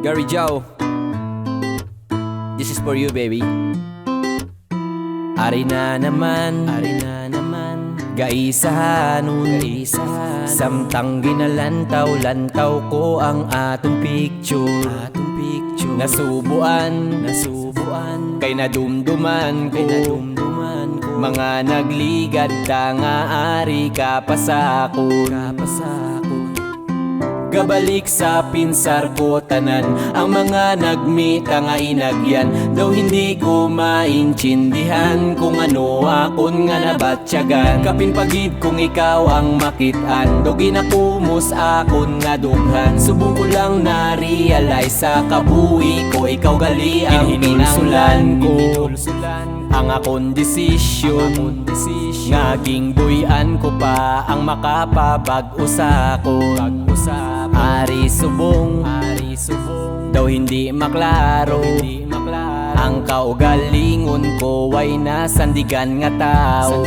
Gary Joe, this is for you, baby. Ari na naman, gaisahanon, samtang ginalantaw-lantaw ko ang atong picture. Nasubuan, kay nadumduman ko, mga nagligad ta nga ari ka pa sa akon. Gabalik sa pinsar ko tanan, ang mga nagmita nga inagyan. Daw hindi ko maintindihan kung ano akon nga nabatsyagan. Kapinpagid kung ikaw ang makitaan, daw ginakumos akon nga dughan. Subong ko lang na-realize sa kabuhi ko, ikaw gali ang pinanglan ko. Ang akong desisyon, ngaging buyan ko pa ang makapabag-o sa akon. Ari subong, daw hindi maklaro, ang kaugalingon ko ay nasandigan nga tao.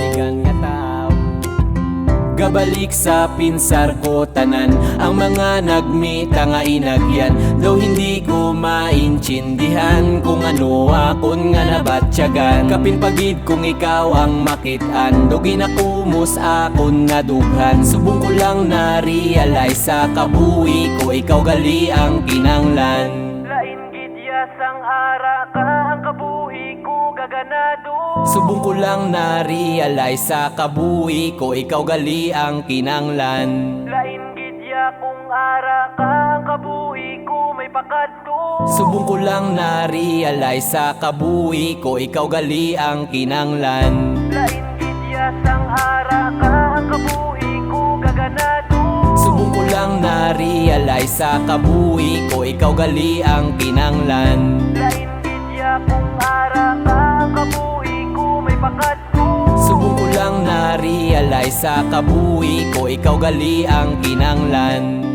Gabalik sa pinsar ko tanan, ang mga nagmita nga inagyan. Daw hindi ko maintindihan kung ano akon nga nabatsyagan. Kapinpagid kung ikaw ang makitaan, daw ginakumos akon nga dughan. Subong ko lang na-realize sa kabuhi ko, ikaw gali ang kinanglan. Lain gidya sang ara ka ang kabuhi ko gaganado. Subong ko lang na-realize sa kabuhi ko, ikaw gali ang kinanglan. Lain gidya kung ara ka ang kabuhi ko may pakadto. Subong ko lang na-realize sa kabuhi ko, ikaw gali ang kinanglan. Lain gidya sang ara ka ang kabuhi ko gaganado. Subong ko lang na-realize sa kabuhi ko, ikaw gali ang kinanglan. Lain gidya kung ara ka ang kabuhi ko may pakadto. Subong ko lang na-realize sa kabuhi ko, ikaw gali ang kinanglan.